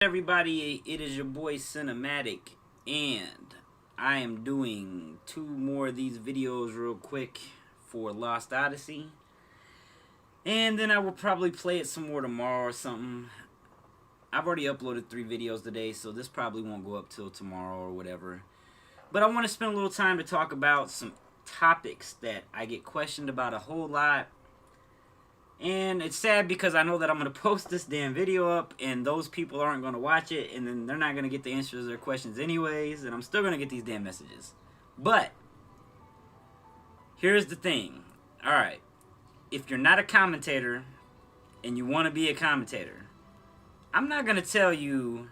Everybody, it is your boy Sinumatic, and I am doing two more of these videos real quick for Lost Odyssey, and then I will probably play it some more tomorrow or something. I've already uploaded 3 videos today, so this probably won't go up till tomorrow or whatever. But I want to spend a little time to talk about some topics that I get questioned about a whole lot. And it's sad because I know that I'm going to post this damn video up and those people aren't going to watch it, and then they're not going to get the answers to their questions anyways, and I'm still going to get these damn messages. But here's the thing. Alright, if you're not a commentator and you want to be a commentator, I'm not going to tell you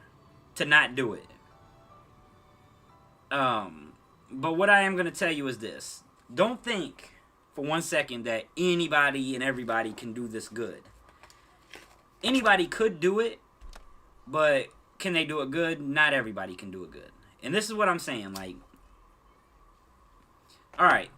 to not do it. But what I am going to tell you is this. Don't think for 1 second that anybody and everybody can do this good. Anybody could do it, but can they do it good? Not everybody can do it good. And this is what I'm saying, like, alright,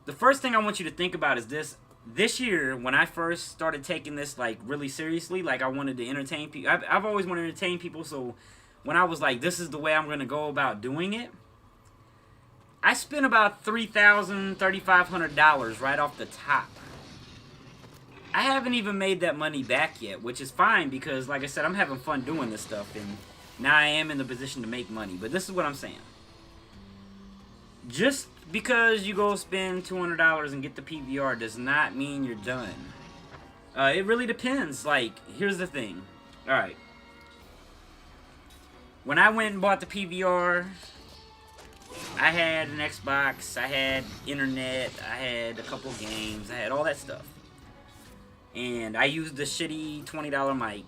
the first thing I want you to think about is this. This year, when I first started taking this, like, really seriously, like, I wanted to entertain people. I've always wanted to entertain people, so when I was like, this is the way I'm going to go about doing it, I spent about $3,000, $3,500 right off the top. I haven't even made that money back yet, which is fine because, like I said, I'm having fun doing this stuff, and now I am in the position to make money. But this is what I'm saying. Just because you go spend $200 and get the PVR does not mean you're done. It really depends. Like, here's the thing. Alright. When I went and bought the PVR, I had an Xbox, I had internet, I had a couple games, I had all that stuff. And I used the shitty $20 mic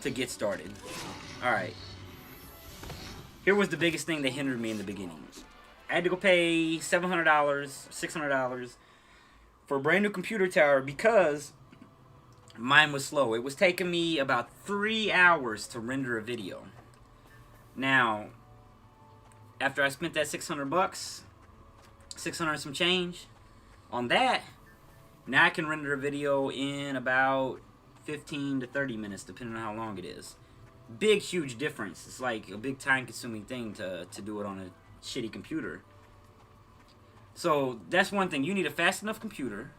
to get started. Alright. Here was the biggest thing that hindered me in the beginning. I had to go pay $700, $600 for a brand new computer tower because mine was slow. It was taking me about 3 hours to render a video. Now, after I spent that 600 bucks, 600 and some change on that, now I can render a video in about 15 to 30 minutes, depending on how long it is. Big, huge difference. It's like a big time-consuming thing to do it on a shitty computer. So that's one thing. You need a fast enough computer.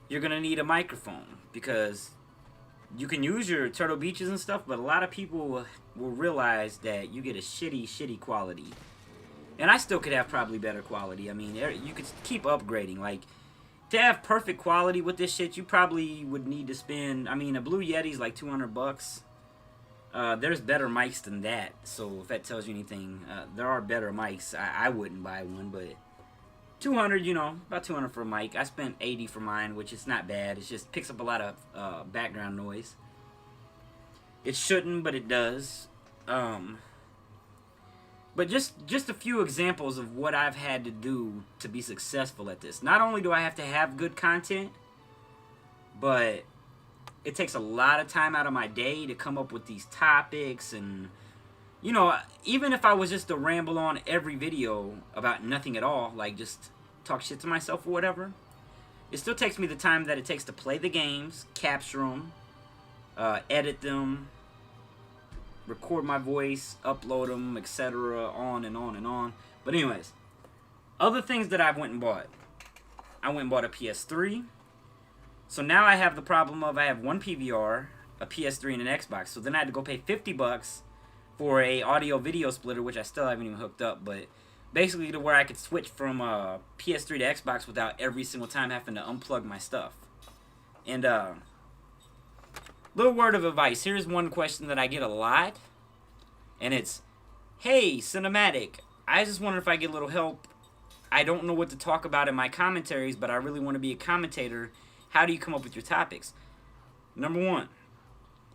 You're going to need a microphone because you can use your Turtle Beaches and stuff, but a lot of people will realize that you get a shitty quality. And I still could have probably better quality. I mean, you could keep upgrading. Like, to have perfect quality with this shit, you probably would need to spend, I mean, a Blue Yeti's like 200 bucks. There's better mics than that, so if that tells you anything, there are better mics. I wouldn't buy one, but 200, you know, about 200 for a mic. I spent 80 for mine, which is not bad. It just picks up a lot of background noise. It shouldn't, but it does. But just a few examples of what I've had to do to be successful at this. Not only do I have to have good content, but it takes a lot of time out of my day to come up with these topics. And, you know, even if I was just to ramble on every video about nothing at all, like just talk shit to myself or whatever, it still takes me the time that it takes to play the games, capture them, edit them, record my voice, upload them, etc., on and on and on. But anyways, other things that I went and bought. I went and bought a PS3. So now I have the problem of I have one PVR, a PS3, and an Xbox. So then I had to go pay 50 bucks for a audio video splitter, which I still haven't even hooked up, but basically to where I could switch from PS3 to Xbox without every single time having to unplug my stuff. And little word of advice. Here's one question that I get a lot, and it's, hey, Sinumatic, I just wonder if I get a little help. I don't know what to talk about in my commentaries, but I really want to be a commentator. How do you come up with your topics? Number one,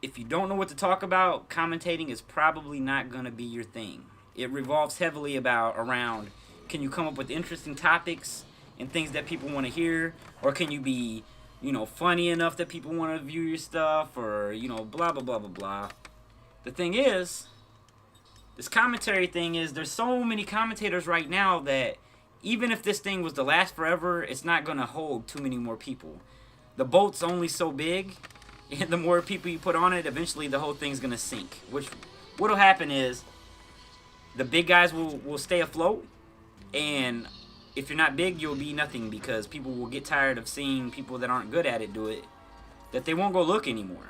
if you don't know what to talk about, commentating is probably not going to be your thing. It revolves heavily around, can you come up with interesting topics and things that people want to hear? Or can you be, you know, funny enough that people want to view your stuff? Or, you know, blah, blah, blah, blah, blah. The thing is, this commentary thing is, there's so many commentators right now that even if this thing was to last forever, it's not going to hold too many more people. The boat's only so big, And the more people you put on it, eventually the whole thing's gonna sink. Which, what'll happen is, the big guys will stay afloat, and if you're not big, you'll be nothing, because people will get tired of seeing people that aren't good at it do it, that they won't go look anymore.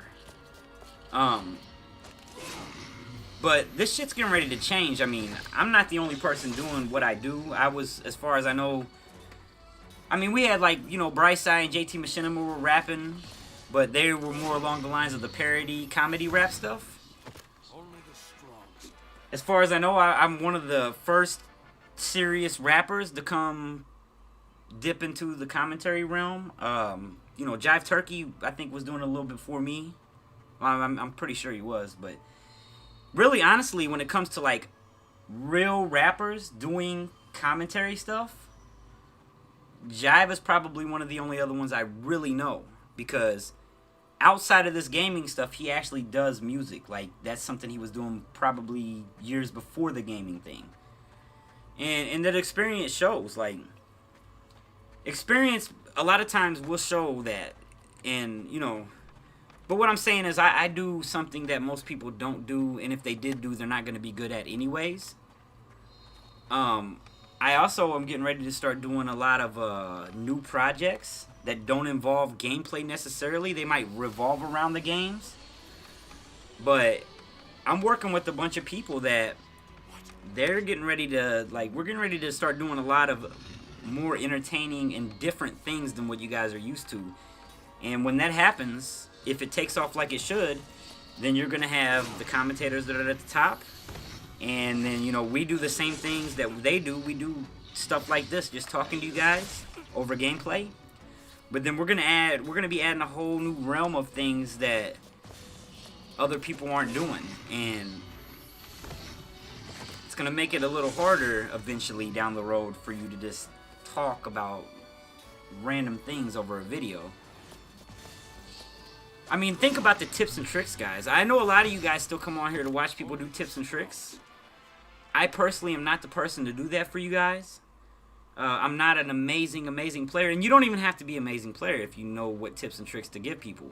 But this shit's getting ready to change. I mean, I'm not the only person doing what I do. I was, as far as I know, I mean, we had, like, you know, Brightside and JT Machinima were rapping, but they were more along the lines of the parody comedy rap stuff. As far as I know, I'm one of the first serious rappers to come dip into the commentary realm. You know, Jive Turkey, I think, was doing it a little bit before me. I'm pretty sure he was, but really, honestly, when it comes to, like, real rappers doing commentary stuff, Jive is probably one of the only other ones I really know, because outside of this gaming stuff, he actually does music. Like, that's something he was doing probably years before the gaming thing. And that experience shows. Like, experience a lot of times will show that. And, you know, but what I'm saying is I do something that most people don't do, and if they did do, they're not going to be good at anyways. I also am getting ready to start doing a lot of new projects that don't involve gameplay necessarily. They might revolve around the games. But I'm working with a bunch of people that they're getting ready to, like, we're getting ready to start doing a lot of more entertaining and different things than what you guys are used to. And when that happens, if it takes off like it should, then you're going to have the commentators that are at the top. And then, you know, we do the same things that they do. We do stuff like this, just talking to you guys over gameplay. But then we're gonna be adding a whole new realm of things that other people aren't doing, and it's gonna make it a little harder eventually down the road for you to just talk about random things over a video. I mean, think about the tips and tricks, guys. I know a lot of you guys still come on here to watch people do tips and tricks. I personally am not the person to do that for you guys. I'm not an amazing player, and you don't even have to be an amazing player if you know what tips and tricks to give people.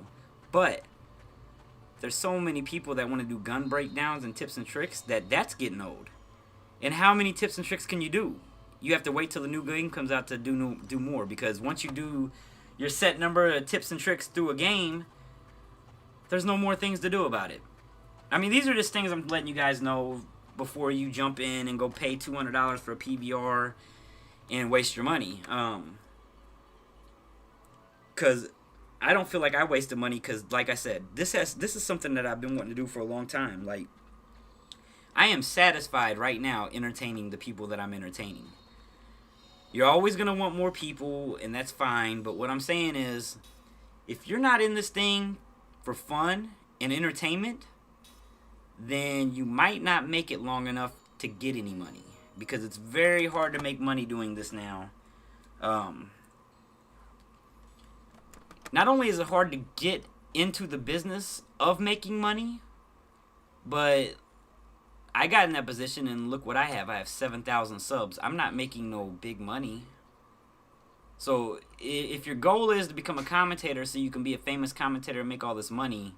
But there's so many people that want to do gun breakdowns and tips and tricks that's getting old. And how many tips and tricks can you do? You have to wait till the new game comes out to do more, because once you do your set number of tips and tricks through a game, there's no more things to do about it. I mean, these are just things I'm letting you guys know before you jump in and go pay $200 for a PVR and waste your money. Because I don't feel like I wasted money, because, like I said, this is something that I've been wanting to do for a long time. Like, I am satisfied right now entertaining the people that I'm entertaining. You're always going to want more people, and that's fine. But what I'm saying is, if you're not in this thing for fun and entertainment, then you might not make it long enough to get any money, because it's very hard to make money doing this now. Not only is it hard to get into the business of making money, but I got in that position, and look what I have. I have 7,000 subs. I'm not making no big money. So if your goal is to become a commentator so you can be a famous commentator and make all this money,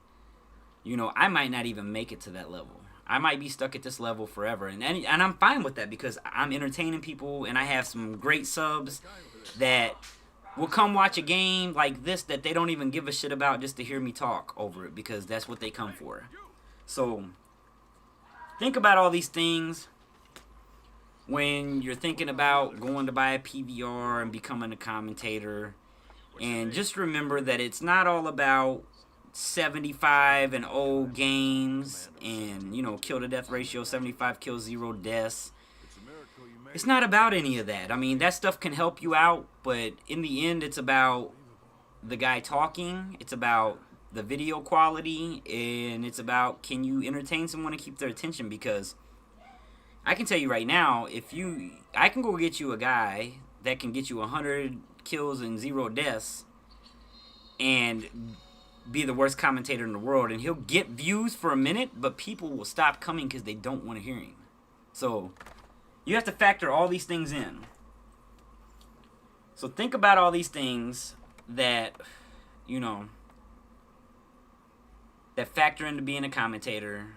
you know, I might not even make it to that level. I might be stuck at this level forever. And I'm fine with that, because I'm entertaining people, and I have some great subs that will come watch a game like this that they don't even give a shit about just to hear me talk over it, because that's what they come for. So think about all these things when you're thinking about going to buy a PVR and becoming a commentator. And just remember that it's not all about 75 and old games and, you know, kill to death ratio, 75 kills, 0 deaths. It's not about any of that. I mean, that stuff can help you out, but in the end, it's about the guy talking. It's about the video quality, and it's about, can you entertain someone and keep their attention? Because I can tell you right now, I can go get you a guy that can get you 100 kills and 0 deaths and be the worst commentator in the world, and he'll get views for a minute, but people will stop coming because they don't want to hear him. So you have to factor all these things in. So think about all these things that, you know, that factor into being a commentator.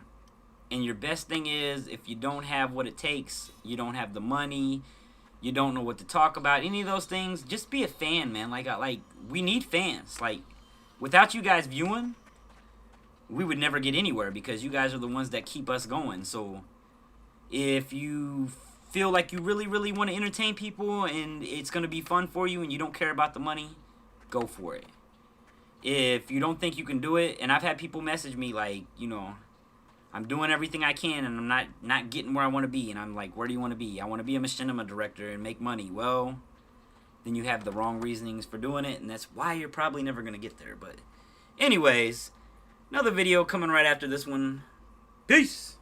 And your best thing is, if you don't have what it takes, you don't have the money, you don't know what to talk about, any of those things, just be a fan, man. Like we need fans. Like, without you guys viewing, we would never get anywhere, because you guys are the ones that keep us going. So if you feel like you really, really want to entertain people and it's going to be fun for you and you don't care about the money, go for it. If you don't think you can do it, and I've had people message me like, you know, I'm doing everything I can and I'm not getting where I want to be. And I'm like, where do you want to be? I want to be a machinima director and make money. Well, then you have the wrong reasonings for doing it, and that's why you're probably never going to get there. But anyways, another video coming right after this one. Peace!